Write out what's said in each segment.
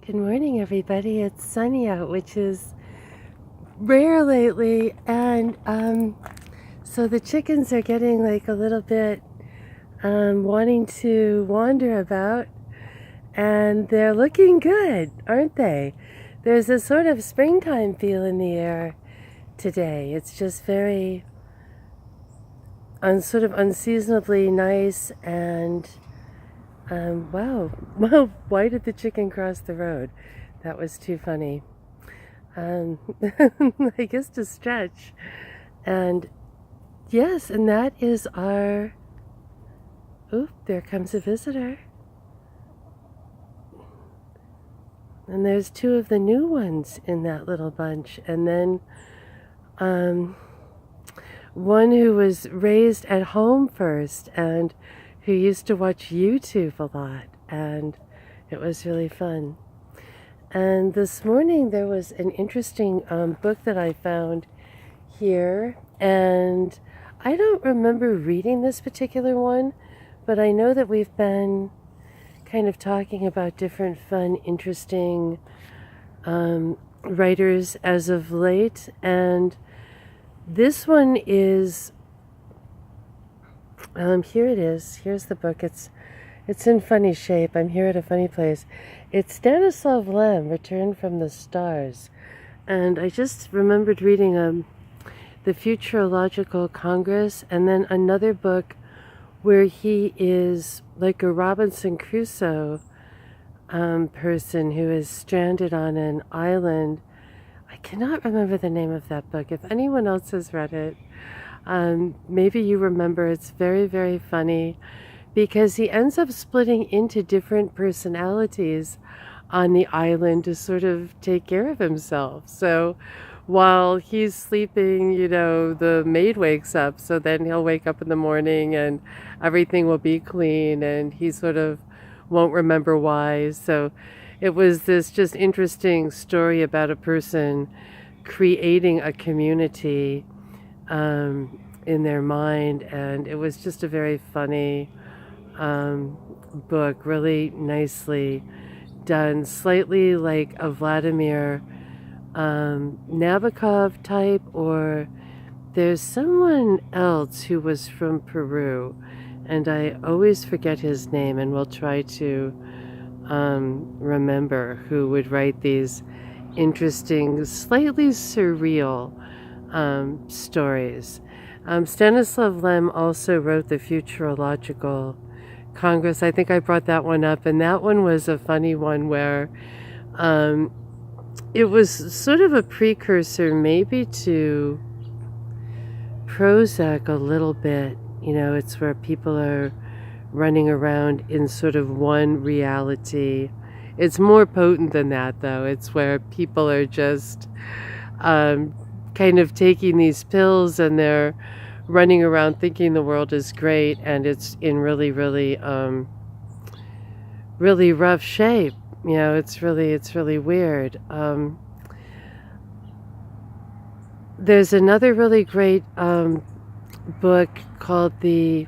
Good morning, everybody. It's sunny out, which is rare lately, and so the chickens are getting like a little bit wanting to wander about, and they're looking good, aren't they? There's a sort of springtime feel in the air today. It's just very sort of unseasonably nice, and wow. Well, why did the chicken cross the road? That was too funny. I guess to stretch. And yes, and that is our... Oop, there comes a visitor. And there's two of the new ones in that little bunch. And then one who was raised at home first and who used to watch YouTube a lot. And it was really fun. And this morning there was an interesting book that I found here, and I don't remember reading this particular one, but I know that we've been kind of talking about different fun, interesting writers as of late, and this one is, here it is, here's the book. It's in funny shape. I'm here at a funny place. It's Stanislav Lem, Return from the Stars. And I just remembered reading the Futurological Congress, and then another book where he is like a Robinson Crusoe person who is stranded on an island. I cannot remember the name of that book. If anyone else has read it, maybe you remember. It's very, very funny, because he ends up splitting into different personalities on the island to sort of take care of himself. So while he's sleeping, the maid wakes up, so then he'll wake up in the morning and everything will be clean, and he sort of won't remember why. So it was this just interesting story about a person creating a community in their mind, and it was just a very funny book, really nicely done, slightly like a Vladimir Nabokov type, or there's someone else who was from Peru, and I always forget his name, and will try to remember, who would write these interesting, slightly surreal stories. Stanislav Lem also wrote the Futurological Congress. I think I brought that one up, and that one was a funny one where it was sort of a precursor maybe to Prozac a little bit. It's where people are running around in sort of one reality. It's more potent than that, though. It's where people are just kind of taking these pills, and they're running around thinking the world is great, and it's in really, really, really rough shape. It's really weird. There's another really great book called I'm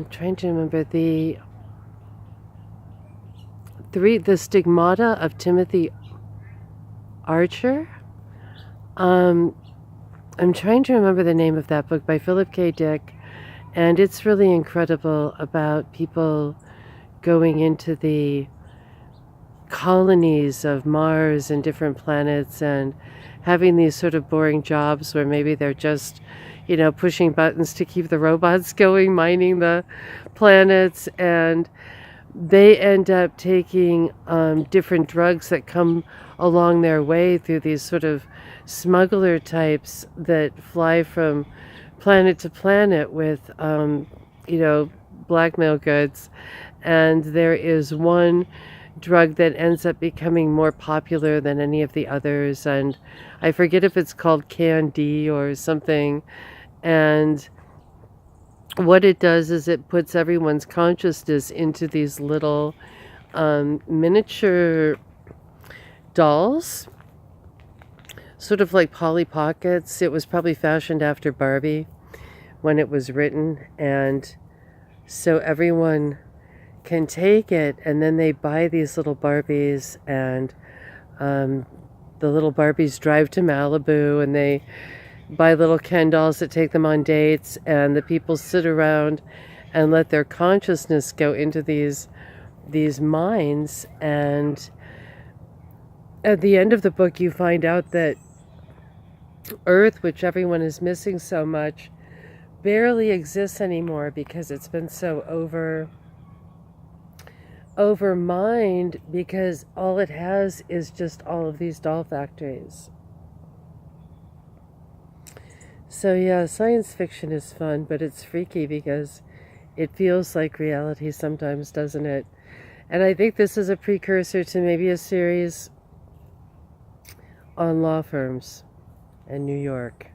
trying to remember the Stigmata of Timothy Archer. I'm trying to remember the name of that book, by Philip K. Dick, and it's really incredible about people going into the colonies of Mars and different planets and having these sort of boring jobs where maybe they're just, pushing buttons to keep the robots going, mining the planets, and they end up taking different drugs that come along their way through these sort of smuggler types that fly from planet to planet with, blackmail goods. And there is one drug that ends up becoming more popular than any of the others. And I forget if it's called Candy or something. And what it does is it puts everyone's consciousness into these little miniature dolls, sort of like Polly Pockets. It was probably fashioned after Barbie when it was written, and so everyone can take it, and then they buy these little Barbies, and the little Barbies drive to Malibu, and they buy little Ken dolls that take them on dates, and the people sit around and let their consciousness go into these minds. And at the end of the book, you find out that Earth, which everyone is missing so much, barely exists anymore because it's been so overmined, because all it has is just all of these doll factories. So yeah, science fiction is fun, but it's freaky because it feels like reality sometimes, doesn't it? And I think this is a precursor to maybe a series on law firms in New York.